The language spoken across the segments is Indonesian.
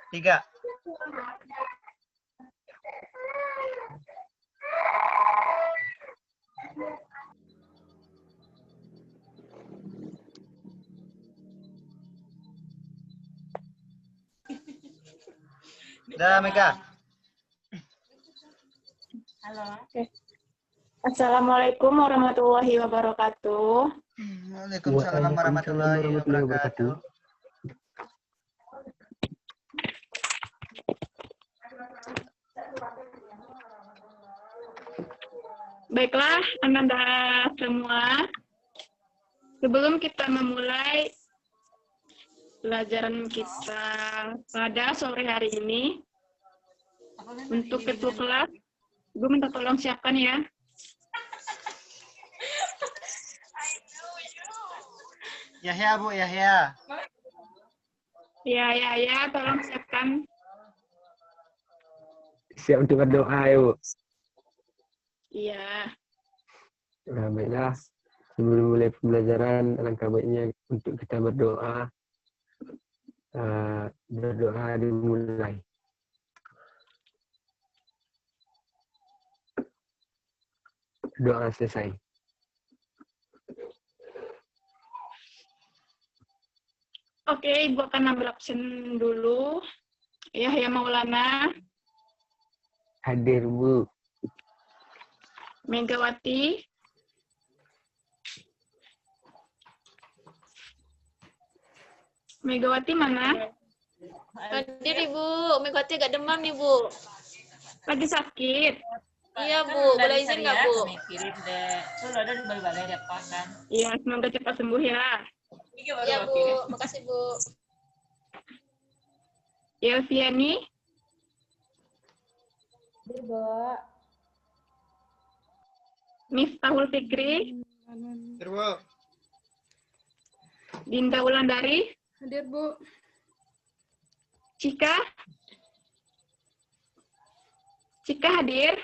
Tiga. Dah, Mega. Halo. Oke. Assalamualaikum warahmatullahi wabarakatuh. Waalaikumsalam warahmatullahi wabarakatuh. Baiklah, Ananda semua. Sebelum kita memulai pelajaran kita pada sore hari ini, untuk ketua kelas, Ibu minta tolong siapkan ya. Yahya, Bu, Yahya. Ya, tolong siapkan. Siap untuk berdoa, yuk. Iya. Nah, baiklah. Sebelum mulai pembelajaran, alangkah baiknya untuk kita berdoa. Berdoa dimulai. Doa selesai. Oke, Ibu akan ambil absen dulu. Yahya Maulana, Hadir, Bu. Megawati, Megawati mana? Hadir Ibu, Megawati agak demam nih Bu. Lagi sakit. Iya Bu, boleh izin nggak Bu? Kirim deh. Tuh ada di balik ada apa kan? Iya, semoga cepat sembuh ya. Iya Bu, makasih Bu. Yelviani, Miftahul Fikri, Hadir, Bu. Dinda Wulandari, Hadir, Bu. Cika hadir.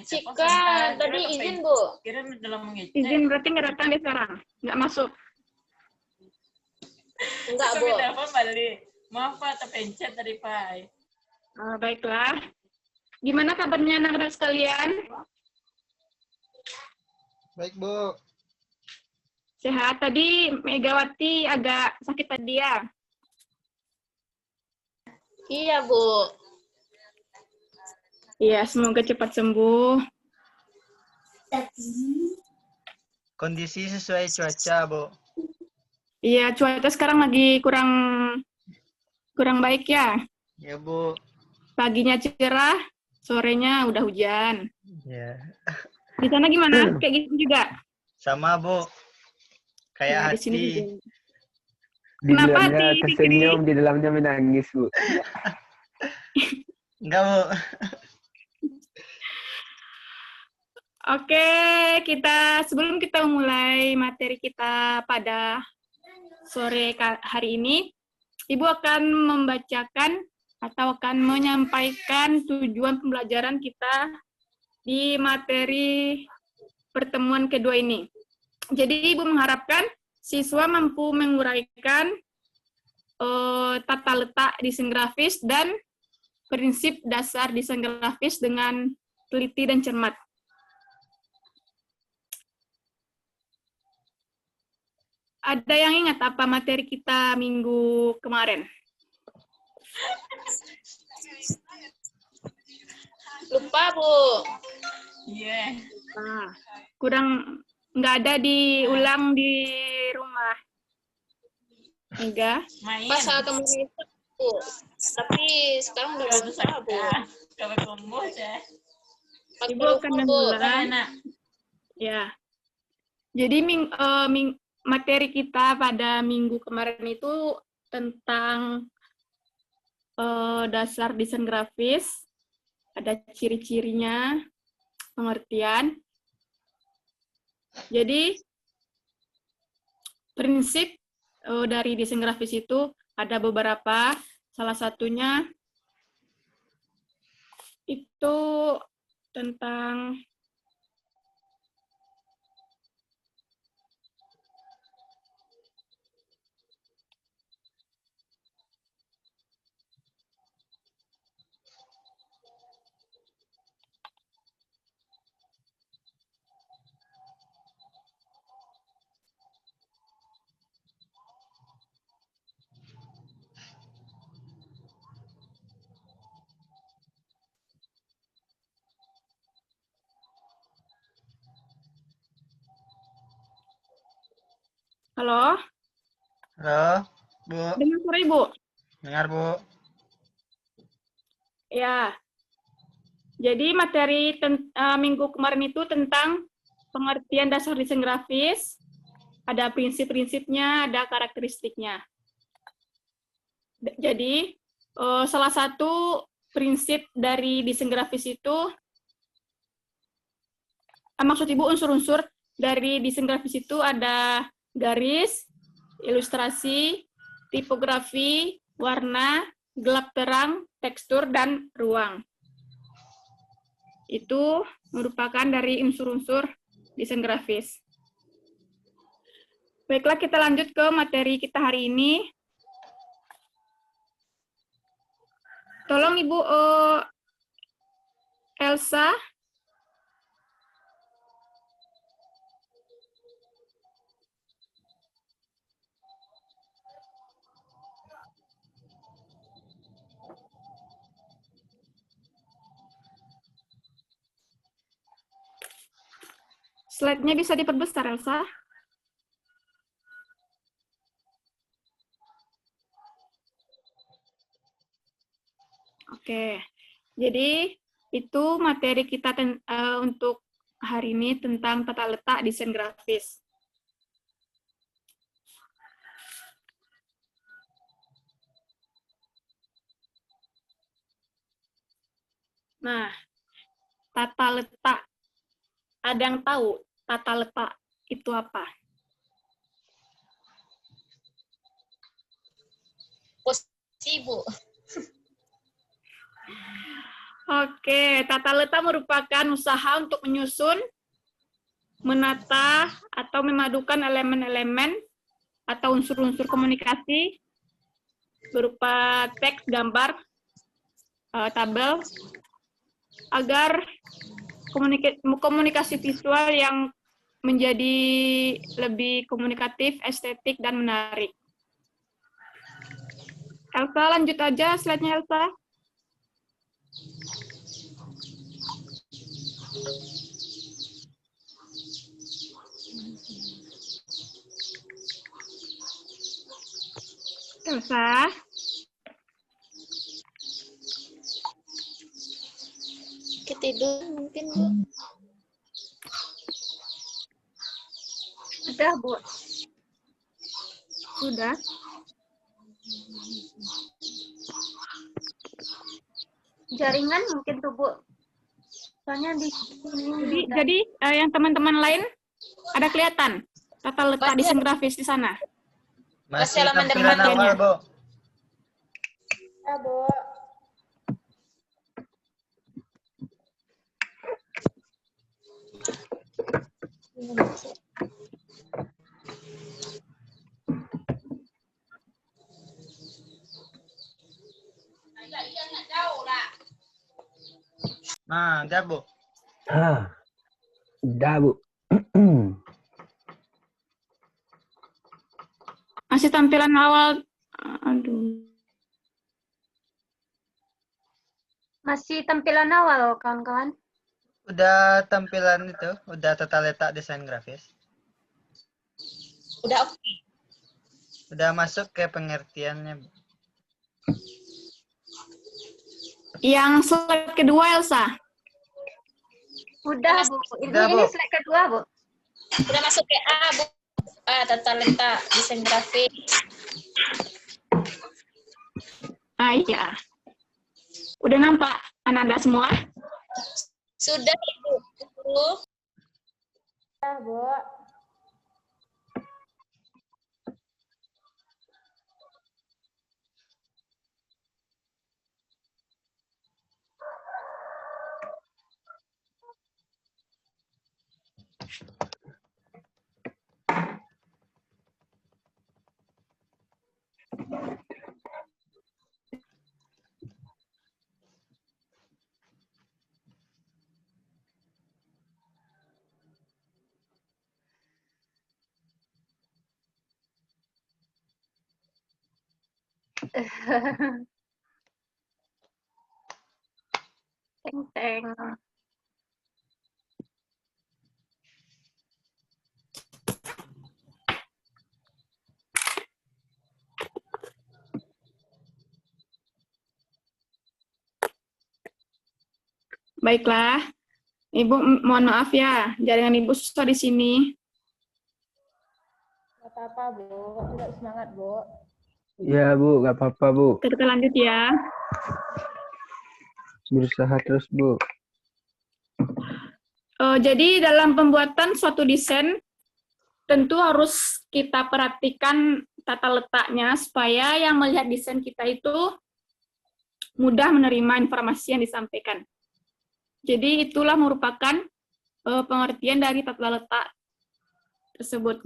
Cika, tadi izin Bu. Kirim dalam mengecek. Izin berarti nggak datang dia sekarang, nggak masuk. Enggak Bu. Kami telepon balik. Maaf Pak, terpencet tadi Pak. Baiklah. Gimana kabarnya anak-anak sekalian? Baik, Bu. Sehat. Tadi Megawati agak sakit tadi ya. Iya Bu. Iya, semoga cepat sembuh. Kondisi sesuai cuaca, Bu. Iya, cuaca sekarang lagi kurang baik ya. Ya, Bu. Paginya cerah, sorenya udah hujan. Ya. Di sana gimana? Kayak gitu juga? Sama, Bu. Kayak Ya, di sini hati. juga. Di Kenapa dalamnya hati, tersenyum, di dalamnya menangis, Bu. Enggak, Bu. Oke, sebelum kita memulai materi kita pada sore hari ini, Ibu akan membacakan atau akan menyampaikan tujuan pembelajaran kita di materi pertemuan kedua ini. Jadi Ibu mengharapkan siswa mampu menguraikan tata letak desain grafis dan prinsip dasar desain grafis dengan teliti dan cermat. Ada yang ingat apa materi kita minggu kemarin? Lupa Bu. Iya. Nggak ada diulang di rumah. Enggak. Main. Pasal kemarin itu Bu. Tapi sekarang udah lupa Bu. Kalau kumpul ya. Ibu akan memulai. Ya. Jadi materi kita pada minggu kemarin itu tentang dasar desain grafis, ada ciri-cirinya, pengertian. Jadi prinsip dari desain grafis itu ada beberapa, salah satunya itu tentang Halo, Halo, Bu. dengar suara Ibu? Dengar, Bu. Ya, jadi materi minggu kemarin itu tentang pengertian dasar desain grafis, ada prinsip-prinsipnya, ada karakteristiknya. Jadi, salah satu prinsip dari desain grafis itu, maksud Ibu unsur-unsur dari desain grafis itu ada garis, ilustrasi, tipografi, warna, gelap terang, tekstur, dan ruang. Itu merupakan dari unsur-unsur desain grafis. Baiklah, kita lanjut ke materi kita hari ini. Tolong Ibu Elsa. Slide-nya bisa diperbesar, Elsa. Oke, jadi itu materi kita untuk hari ini tentang tata letak desain grafis. Nah, tata letak. Ada yang tahu tata letak itu apa? Posisi, Bu. Oke, tata letak merupakan usaha untuk menyusun, menata, atau memadukan elemen-elemen atau unsur-unsur komunikasi berupa teks, gambar, tabel, agar komunikasi visual yang menjadi lebih komunikatif, estetik, dan menarik. Elsa, lanjut aja slide-nya, Elsa. Elsa. Ketidur mungkin, Bu. Sudah, Bu. Sudah. Jaringan mungkin tuh, Bu. Soalnya di sini. Jadi yang teman-teman lain ada kelihatan tata letak desain grafis di sana? Masih halaman tampilan depan. awal, Bu. Ya, Bu. Nah, udah, Bu. Udah, Bu. Masih tampilan awal. Aduh. Masih tampilan awal, kawan-kawan. Udah tampilan itu, udah tata letak desain grafis. Udah oke. Udah masuk ke pengertiannya, Bu. Yang slide kedua, Elsa. Udah, Bu. Udah, Ini Bu. slide kedua, Bu. Udah masuk ke A, Bu. Tata letak desain grafis. Iya. Udah nampak anak-anak semua? Sudah, Ibu. Udah, Bu. Teng-teng. Baiklah. Ibu, mohon maaf ya, jaringan Ibu susah di sini. Gak apa-apa, Bu. Tetap semangat, Bu. Ya Bu, nggak apa-apa Bu. Kita lanjut ya. Berusaha terus Bu. Jadi dalam pembuatan suatu desain, tentu harus kita perhatikan tata letaknya supaya yang melihat desain kita itu mudah menerima informasi yang disampaikan. Jadi itulah merupakan pengertian dari tata letak tersebut.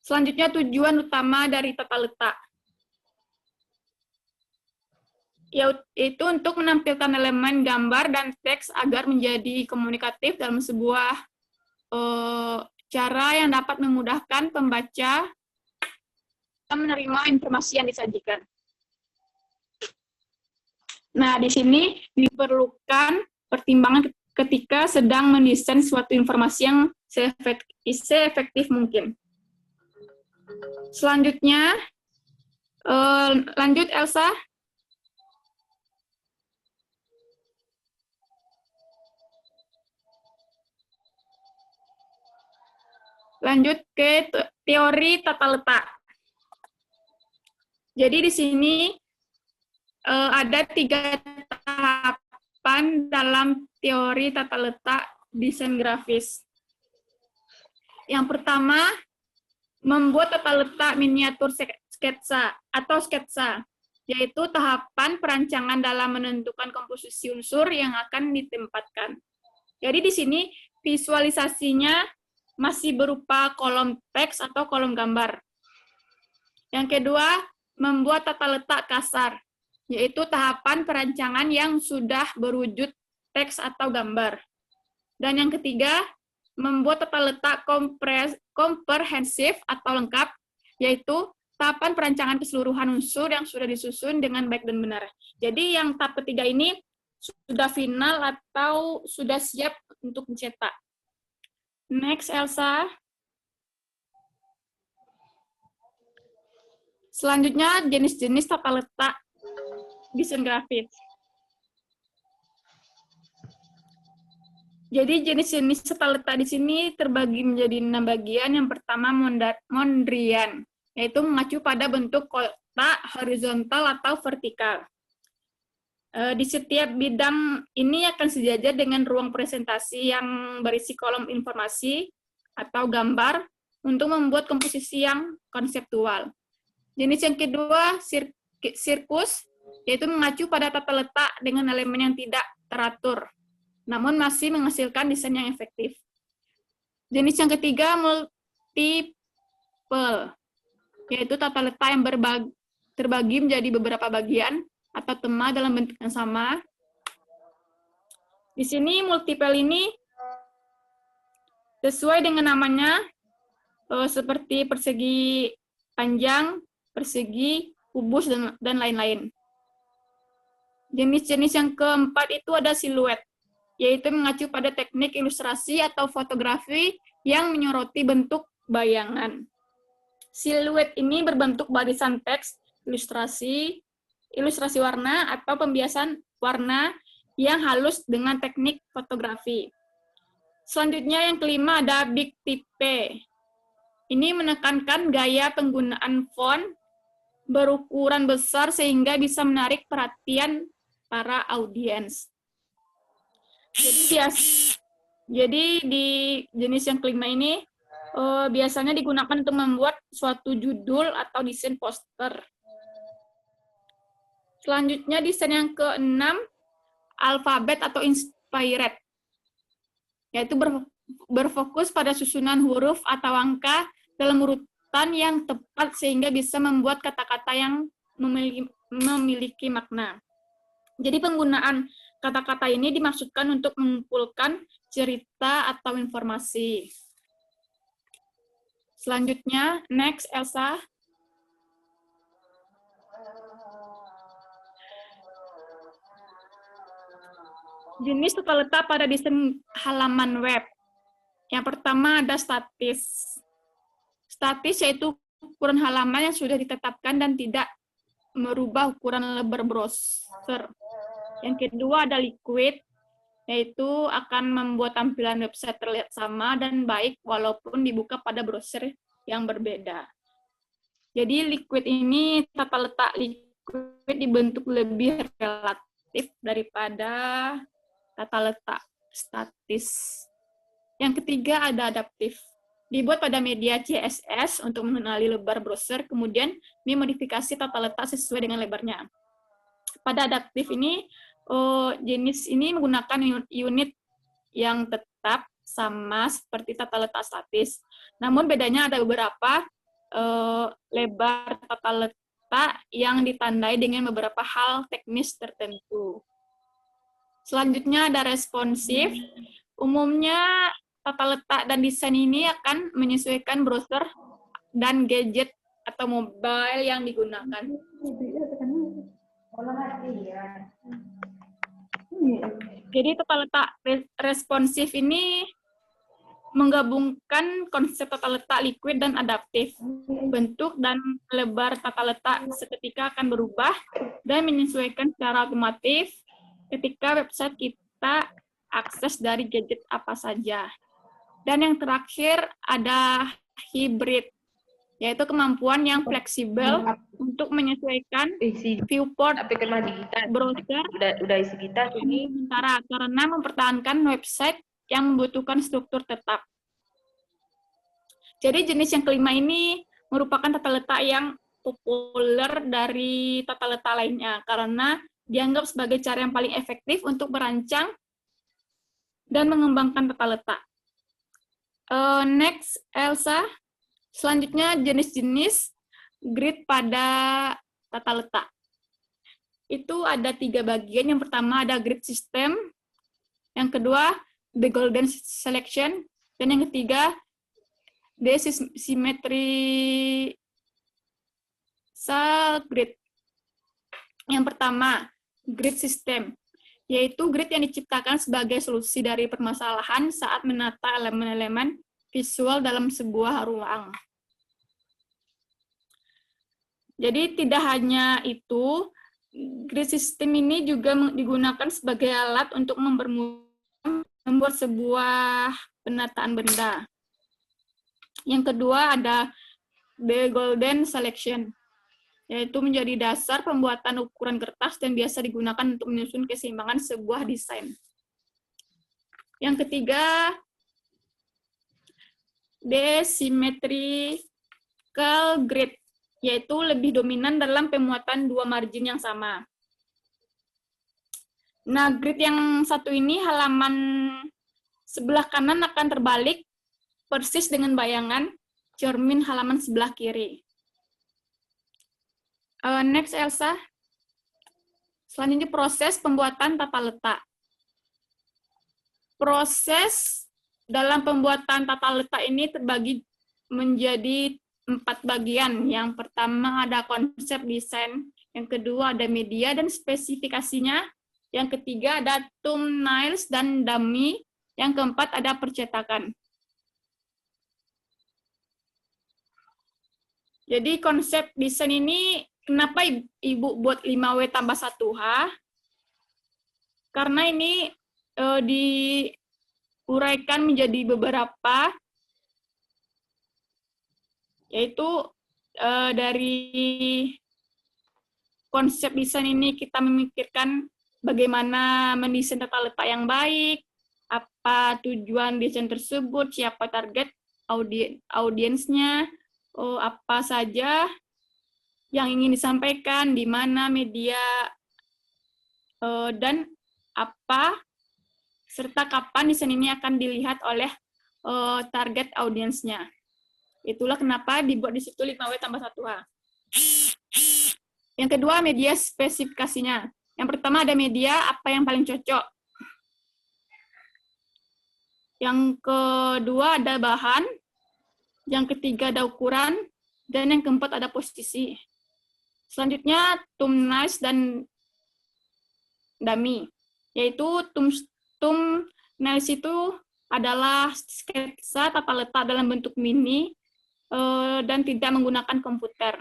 Selanjutnya tujuan utama dari tata letak, yaitu untuk menampilkan elemen gambar dan teks agar menjadi komunikatif dalam sebuah cara yang dapat memudahkan pembaca menerima informasi yang disajikan. Nah, di sini diperlukan pertimbangan ketika sedang mendesain suatu informasi yang seefektif mungkin. Selanjutnya, lanjut Elsa. Lanjut ke teori tata letak. Jadi di sini ada 3 tahapan dalam teori tata letak desain grafis. Yang pertama, membuat tata letak miniatur sketsa, yaitu tahapan perancangan dalam menentukan komposisi unsur yang akan ditempatkan. Jadi di sini visualisasinya masih berupa kolom teks atau kolom gambar. Yang kedua, membuat tata letak kasar, yaitu tahapan perancangan yang sudah berwujud teks atau gambar. Dan yang ketiga, membuat tata letak komprehensif atau lengkap, yaitu tahapan perancangan keseluruhan unsur yang sudah disusun dengan baik dan benar. Jadi yang tahap ketiga ini sudah final atau sudah siap untuk dicetak. Next, Elsa. Selanjutnya, jenis-jenis tata letak desain grafis. Jadi jenis-jenis tata letak di sini terbagi menjadi 6 bagian. Yang pertama, mondrian, yaitu mengacu pada bentuk kotak horizontal atau vertikal. Di setiap bidang ini akan sejajar dengan ruang presentasi yang berisi kolom informasi atau gambar untuk membuat komposisi yang konseptual. Jenis yang kedua, sirkus, yaitu mengacu pada tata letak dengan elemen yang tidak teratur, namun masih menghasilkan desain yang efektif. Jenis yang ketiga, multiple, yaitu tata letak yang terbagi menjadi beberapa bagian atau tema dalam bentuk yang sama. Di sini multiple ini sesuai dengan namanya, seperti persegi panjang, persegi, kubus, dan lain-lain. Jenis-jenis yang keempat itu ada siluet, yaitu mengacu pada teknik ilustrasi atau fotografi yang menyoroti bentuk bayangan. Siluet ini berbentuk barisan teks, ilustrasi warna, atau pembiasan warna yang halus dengan teknik fotografi. Selanjutnya yang kelima ada big type. Ini menekankan gaya penggunaan font berukuran besar sehingga bisa menarik perhatian para audiens. Jadi di jenis yang kelima ini biasanya digunakan untuk membuat suatu judul atau desain poster. Selanjutnya desain yang keenam, alfabet atau inspired, yaitu berfokus pada susunan huruf atau angka dalam urutan yang tepat sehingga bisa membuat kata-kata yang memiliki makna. Jadi penggunaan kata-kata ini dimaksudkan untuk mengumpulkan cerita atau informasi. Selanjutnya, next, Elsa. Jenis tata letak pada desain halaman web. Yang pertama ada statis. Statis yaitu ukuran halaman yang sudah ditetapkan dan tidak merubah ukuran lebar browser. Yang kedua ada liquid, yaitu akan membuat tampilan website terlihat sama dan baik walaupun dibuka pada browser yang berbeda. Jadi liquid ini, tata letak liquid dibentuk lebih relatif daripada tata letak statis. Yang ketiga ada adaptif. Dibuat pada media CSS untuk mengenali lebar browser, kemudian dimodifikasi tata letak sesuai dengan lebarnya. Pada adaptif ini, jenis ini menggunakan unit yang tetap sama seperti tata letak statis. Namun bedanya ada beberapa lebar tata letak yang ditandai dengan beberapa hal teknis tertentu. Selanjutnya ada responsif. Umumnya tata letak dan desain ini akan menyesuaikan browser dan gadget atau mobile yang digunakan. Jadi tata letak responsif ini menggabungkan konsep tata letak liquid dan adaptif. Bentuk dan lebar tata letak seketika akan berubah dan menyesuaikan secara otomatis ketika website kita akses dari gadget apa saja. Dan yang terakhir ada hybrid, yaitu kemampuan yang fleksibel untuk menyesuaikan viewport browser udah isi kita ini sementara karena mempertahankan website yang membutuhkan struktur tetap. Jadi jenis yang kelima ini merupakan tata letak yang populer dari tata letak lainnya karena dianggap sebagai cara yang paling efektif untuk merancang dan mengembangkan tata letak. Next, Elsa. Selanjutnya jenis-jenis grid pada tata letak. Itu ada 3 bagian. Yang pertama ada grid system, yang kedua the golden selection, dan yang ketiga the symmetrical grid. Yang pertama, grid system, yaitu grid yang diciptakan sebagai solusi dari permasalahan saat menata elemen-elemen visual dalam sebuah ruang. Jadi tidak hanya itu, grid system ini juga digunakan sebagai alat untuk membuat sebuah penataan benda. Yang kedua ada the golden selection, yaitu menjadi dasar pembuatan ukuran kertas dan biasa digunakan untuk menyusun keseimbangan sebuah desain. Yang ketiga, the symmetrical grid, yaitu lebih dominan dalam pemuatan 2 margin yang sama. Nah, grid yang satu ini halaman sebelah kanan akan terbalik persis dengan bayangan cermin halaman sebelah kiri. Next, Elsa. Selanjutnya proses pembuatan tata letak. Proses dalam pembuatan tata letak ini terbagi menjadi 4 bagian. Yang pertama ada konsep desain, yang kedua ada media dan spesifikasinya, yang ketiga ada thumbnails dan dummy, yang keempat ada percetakan. Jadi konsep desain ini, kenapa Ibu buat 5W tambah 1H? Karena ini diuraikan menjadi beberapa, yaitu dari konsep desain ini kita memikirkan bagaimana mendesain tata letak yang baik, apa tujuan desain tersebut, siapa target audiensnya, apa saja yang ingin disampaikan, di mana media, dan apa, serta kapan desain ini akan dilihat oleh target audiensnya. Itulah kenapa dibuat di situ 5W tambah 1H. Yang kedua, media spesifikasinya. Yang pertama ada media, apa yang paling cocok. Yang kedua ada bahan. Yang ketiga ada ukuran. Dan yang keempat ada posisi. Selanjutnya, thumbnails dan dummy. Yaitu thumbnails itu adalah sketsa tata letak dalam bentuk mini dan tidak menggunakan komputer.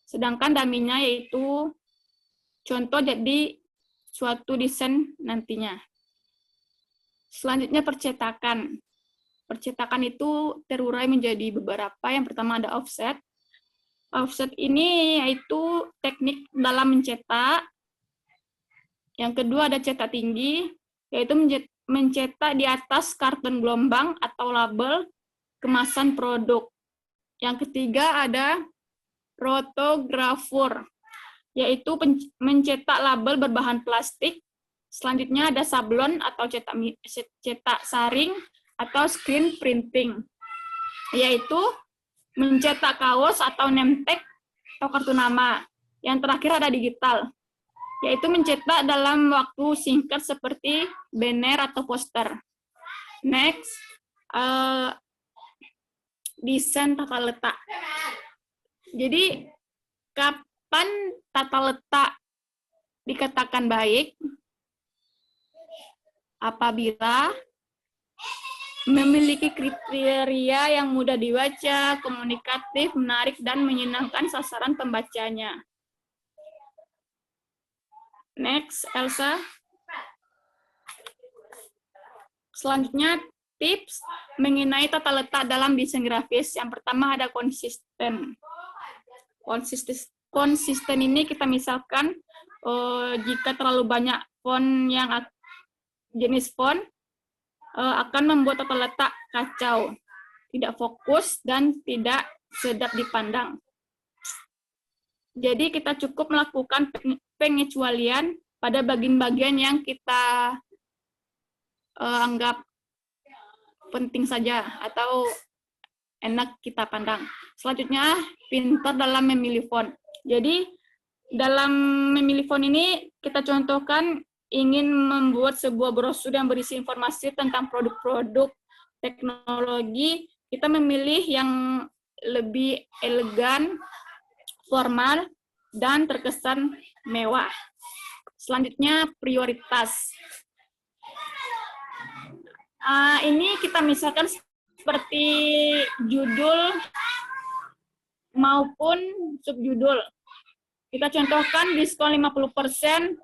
Sedangkan dummy-nya yaitu contoh jadi suatu desain nantinya. Selanjutnya percetakan. Percetakan itu terurai menjadi beberapa. Yang pertama ada offset. Offset ini yaitu teknik dalam mencetak. Yang kedua ada cetak tinggi, yaitu mencetak di atas karton gelombang atau label kemasan produk. Yang ketiga ada rotografur, yaitu mencetak label berbahan plastik. Selanjutnya ada sablon atau cetak saring atau screen printing, yaitu mencetak kaos atau name tag atau kartu nama. Yang terakhir ada digital, yaitu mencetak dalam waktu singkat seperti banner atau poster. Next, desain tata letak. Jadi, kapan tata letak dikatakan baik? Apabila memiliki kriteria yang mudah dibaca, komunikatif, menarik, dan menyenangkan sasaran pembacanya. Next, Elsa. Selanjutnya, tips mengenai tata letak dalam desain grafis. Yang pertama ada konsisten. Konsisten ini kita misalkan jika terlalu banyak font yang jenis font akan membuat tata letak kacau, tidak fokus, dan tidak sedap dipandang. Jadi kita cukup melakukan pengecualian pada bagian-bagian yang kita anggap penting saja atau enak kita pandang. Selanjutnya, pintar dalam memilih font. Jadi dalam memilih font ini kita contohkan ingin membuat sebuah brosur yang berisi informasi tentang produk-produk teknologi, kita memilih yang lebih elegan, formal, dan terkesan mewah. Selanjutnya, prioritas. Ini kita misalkan seperti judul maupun subjudul. Kita contohkan diskon 50%.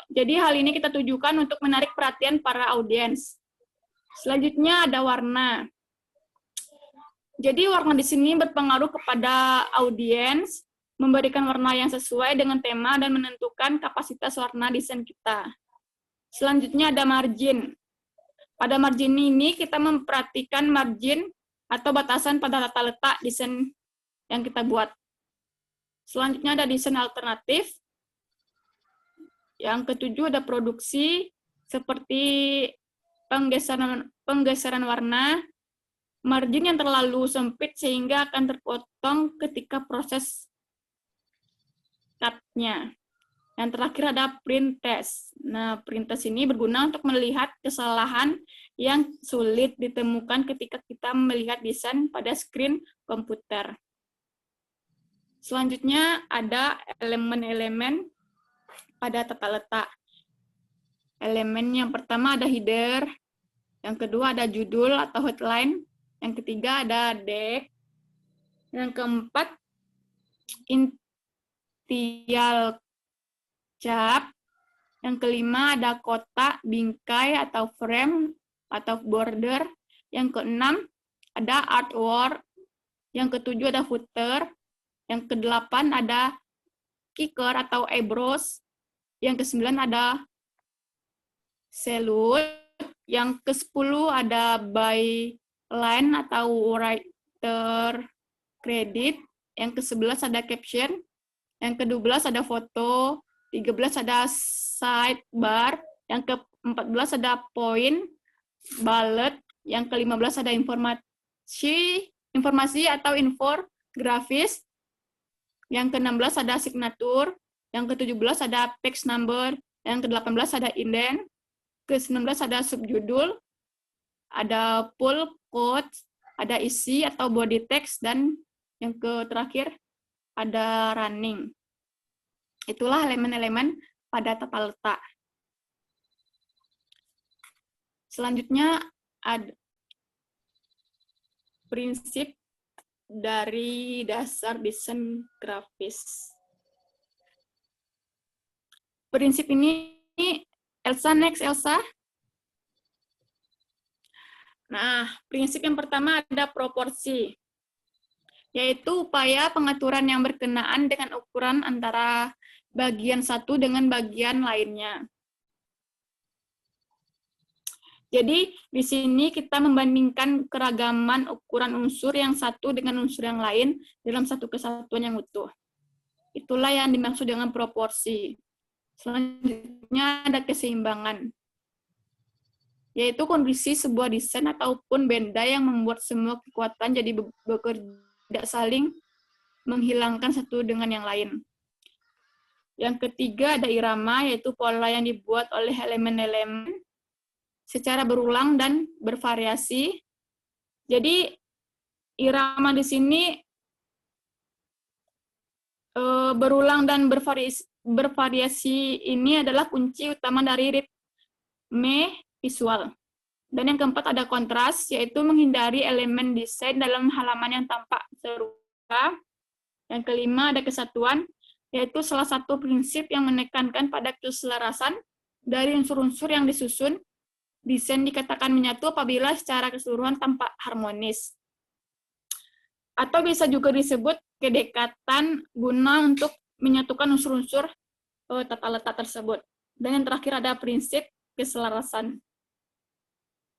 Jadi hal ini kita tujukan untuk menarik perhatian para audiens. Selanjutnya ada warna. Jadi warna di sini berpengaruh kepada audiens, memberikan warna yang sesuai dengan tema dan menentukan kapasitas warna desain kita. Selanjutnya ada margin. Pada margin ini kita memperhatikan margin atau batasan pada tata letak desain yang kita buat. Selanjutnya ada desain alternatif. Yang ketujuh ada produksi, seperti penggeseran warna, margin yang terlalu sempit sehingga akan terpotong ketika proses cut-nya. Yang terakhir ada print test. Nah, print test ini berguna untuk melihat kesalahan yang sulit ditemukan ketika kita melihat desain pada screen komputer. Selanjutnya ada elemen-elemen pada tata letak. Elemen yang pertama ada header, yang kedua ada judul atau headline, yang ketiga ada tag, yang keempat initial cap, yang kelima ada kotak, bingkai atau frame atau border, yang keenam ada artwork, yang ketujuh ada footer, yang kedelapan ada kicker atau eyebrows, yang ke-9 ada salute, yang ke-10 ada byline atau writer credit, yang ke-11 ada caption, yang ke-12 ada foto, 13 ada sidebar, yang ke-14 ada point, bullet, yang ke-15 ada informasi atau infografis, yang ke-16 ada signature, yang ke-17 ada page number, yang ke-18 ada indent, ke-19 ada subjudul, ada full quotes, ada isi atau body text, dan yang terakhir ada running. Itulah elemen-elemen pada tata letak. Selanjutnya ada prinsip dari dasar desain grafis. prinsip ini, Elsa, next Elsa. Nah, prinsip yang pertama ada proporsi, yaitu upaya pengaturan yang berkenaan dengan ukuran antara bagian satu dengan bagian lainnya. Jadi, di sini kita membandingkan keragaman ukuran unsur yang satu dengan unsur yang lain dalam satu kesatuan yang utuh. Itulah yang dimaksud dengan proporsi. Selanjutnya ada keseimbangan, yaitu kondisi sebuah desain ataupun benda yang membuat semua kekuatan jadi bekerja saling menghilangkan satu dengan yang lain. Yang ketiga ada irama, yaitu pola yang dibuat oleh elemen-elemen secara berulang dan bervariasi. Jadi irama di sini berulang dan bervariasi ini adalah kunci utama dari ritme visual. Dan yang keempat ada kontras, yaitu menghindari elemen desain dalam halaman yang tampak serupa. Yang kelima ada kesatuan, yaitu salah satu prinsip yang menekankan pada keselarasan dari unsur-unsur yang disusun. Desain dikatakan menyatu apabila secara keseluruhan tampak harmonis. Atau bisa juga disebut kedekatan guna untuk menyatukan unsur-unsur tata letak tersebut. Dan yang terakhir ada prinsip keselarasan,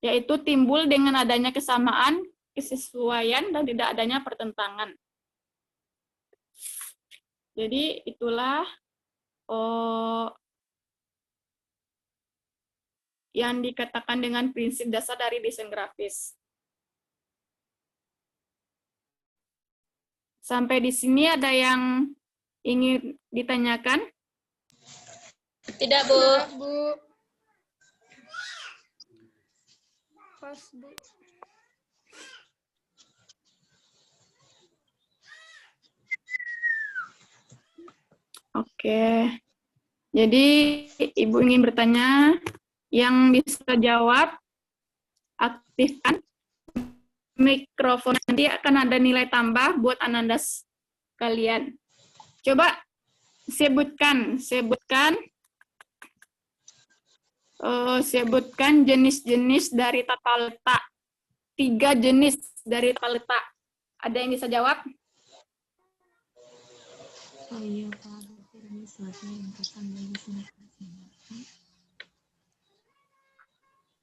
yaitu timbul dengan adanya kesamaan, kesesuaian, dan tidak adanya pertentangan. Jadi itulah yang dikatakan dengan prinsip dasar dari desain grafis. Sampai di sini ada yang ingin ditanyakan? Tidak, Bu. Pas, Bu. Oke. Jadi Ibu ingin bertanya, yang bisa jawab aktifkan mikrofon, nanti akan ada nilai tambah buat Anandas kalian. Coba sebutkan jenis-jenis dari tata letak. 3 jenis dari tata letak. Ada yang bisa jawab?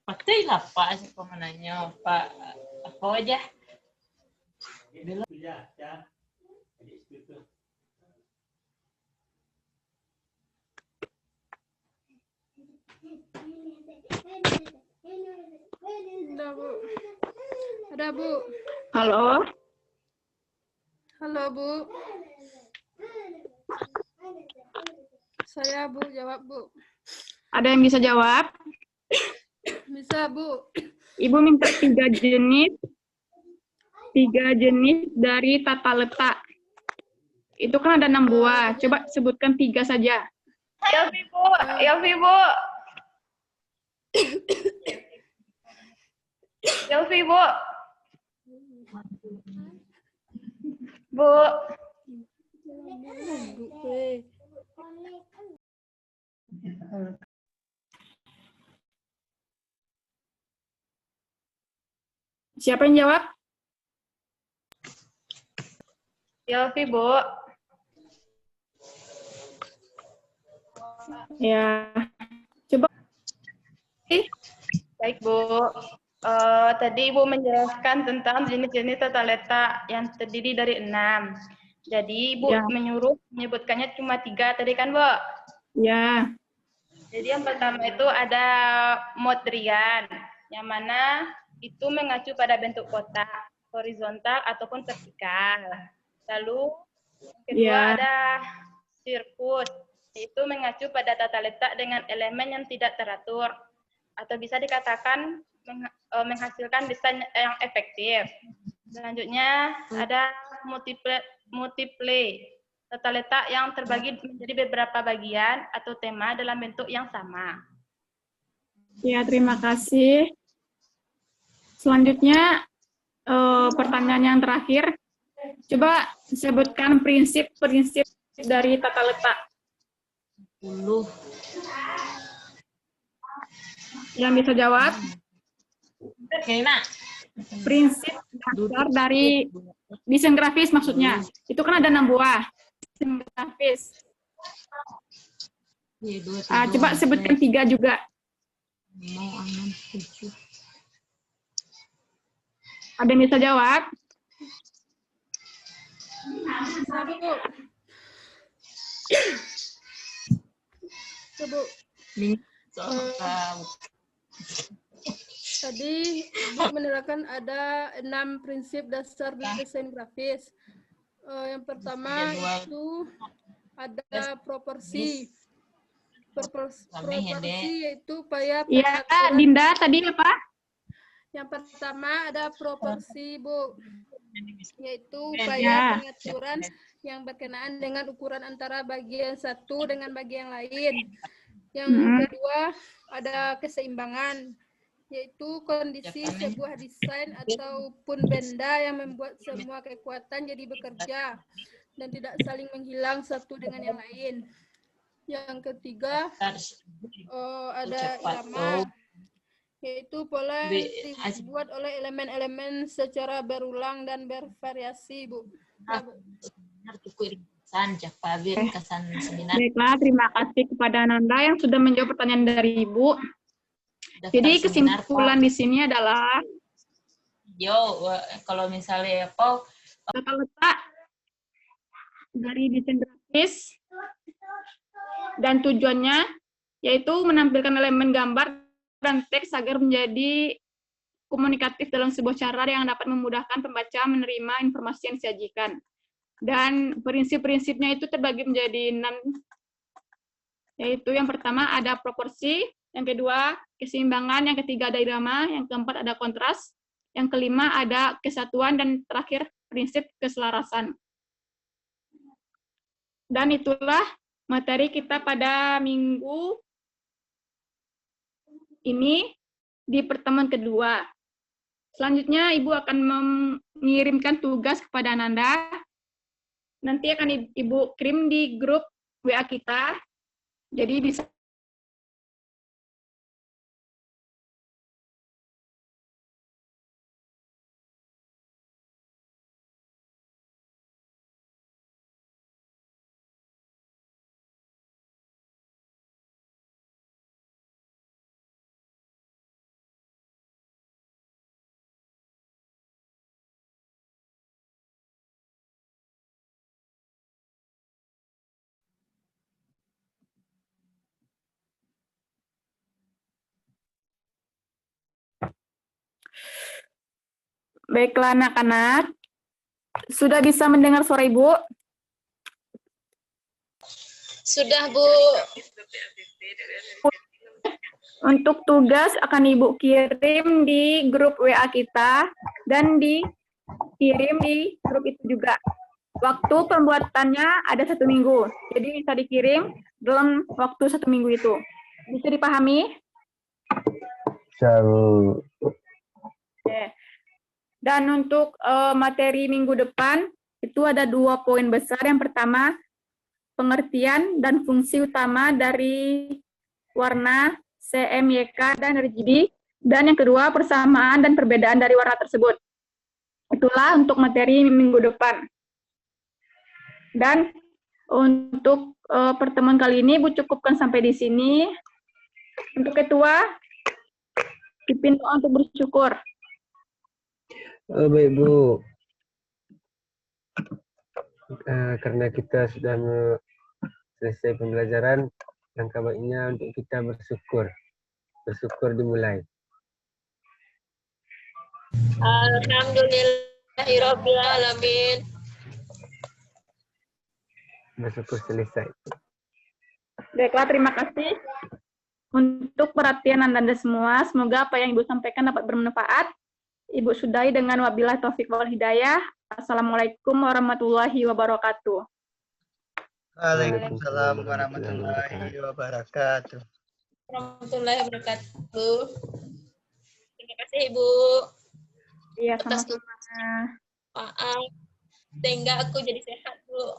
Patay lah Pak si pemenangnya Pak. Aku aja. Ada, Bu. Ada, Bu. Halo? Halo, Bu. Saya, Bu. Jawab, Bu. Ada yang bisa jawab? Bisa, Bu. Ibu minta 3 jenis dari tata letak. Itu kan ada 6 buah. Coba sebutkan 3 saja. Yelvi, Bu. Yelvi, Bu. Yelvi, Bu. Bu. Siapa yang jawab? Yelvi, Bu. Ya. Coba. Baik, Bu. Tadi Ibu menjelaskan tentang jenis-jenis tata letak yang terdiri dari 6. Jadi Ibu Ya. menyebutkannya cuma 3 tadi kan, Bu? Ya. Jadi yang pertama itu ada modrian, yang mana itu mengacu pada bentuk kotak, horizontal ataupun vertikal. Lalu yang kedua Ya. ada sirkus, yaitu mengacu pada tata letak dengan elemen yang tidak teratur, atau bisa dikatakan menghasilkan desain yang efektif. Selanjutnya ada multiple, tata letak yang terbagi menjadi beberapa bagian atau tema dalam bentuk yang sama. Ya, terima kasih. Selanjutnya, pertanyaan yang terakhir. Coba sebutkan prinsip-prinsip dari tata letak. 10. Yang bisa jawab? Oke, Nak. Prinsip dasar dari desain grafis maksudnya. Itu kan ada 6 buah desain grafis. Iya, 2, 3, Coba sebutkan 3 juga. 5, 6, 7. Ada yang bisa jawab? Bisa, Bu. Tuh, Bu. Tahu. Tadi Bu menerangkan ada 6 prinsip dasar desain grafis. Yang pertama itu ada proporsi. Proporsi yaitu upaya Iya, pengaturan. Dinda tadi apa? Yang pertama ada proporsi, Bu, yaitu Ya. upaya pengaturan yang berkenaan dengan ukuran antara bagian satu dengan bagian lain. Yang kedua ada keseimbangan, yaitu kondisi sebuah desain ataupun benda yang membuat semua kekuatan jadi bekerja dan tidak saling menghilang satu dengan yang lain. Yang ketiga ada irama, yaitu pola yang dibuat oleh elemen-elemen secara berulang dan bervariasi, Bu. Ya, Bu. Baiklah, terima kasih kepada Nanda yang sudah menjawab pertanyaan dari Ibu. Jadi kesimpulan di sini adalah kalau misalnya apa tata letak dari desain grafis dan tujuannya yaitu menampilkan elemen gambar dan teks agar menjadi komunikatif dalam sebuah cara yang dapat memudahkan pembaca menerima informasi yang disajikan. Dan prinsip-prinsipnya itu terbagi menjadi 6, yaitu yang pertama ada proporsi, yang kedua keseimbangan, yang ketiga ada irama, yang keempat ada kontras, yang kelima ada kesatuan, dan terakhir prinsip keselarasan. Dan itulah materi kita pada minggu ini di pertemuan kedua. Selanjutnya Ibu akan mengirimkan tugas kepada Nanda. Nanti akan Ibu kirim di grup WA kita. Jadi bisa baiklah anak-anak, sudah bisa mendengar suara Ibu? Sudah, Bu. Untuk tugas akan Ibu kirim di grup WA kita dan dikirim di grup itu juga. Waktu pembuatannya ada 1 minggu, jadi bisa dikirim dalam waktu 1 minggu itu. Bisa dipahami? Oke. Dan untuk materi minggu depan, itu ada 2 poin besar. Yang pertama, pengertian dan fungsi utama dari warna CMYK dan RGB. Dan yang kedua, persamaan dan perbedaan dari warna tersebut. Itulah untuk materi minggu depan. Dan untuk pertemuan kali ini, Bu cukupkan sampai di sini. Untuk ketua, pimpin doa untuk bersyukur. Baik, Bu. Karena kita sudah selesai pembelajaran, langkah baiknya untuk kita bersyukur. Bersyukur dimulai. Alhamdulillahirrabbilalamin. Bersyukur selesai. Baiklah, terima kasih untuk perhatian Anda semua. Semoga apa yang Ibu sampaikan dapat bermanfaat. Ibu sudahi dengan wabillahi taufik wal hidayah. Assalamualaikum warahmatullahi wabarakatuh. Waalaikumsalam warahmatullahi wabarakatuh. Warahmatullahi wabarakatuh. Terima kasih, Ibu. Iya, Atas sama-sama. Maaf, sehingga aku jadi sehat, Bu.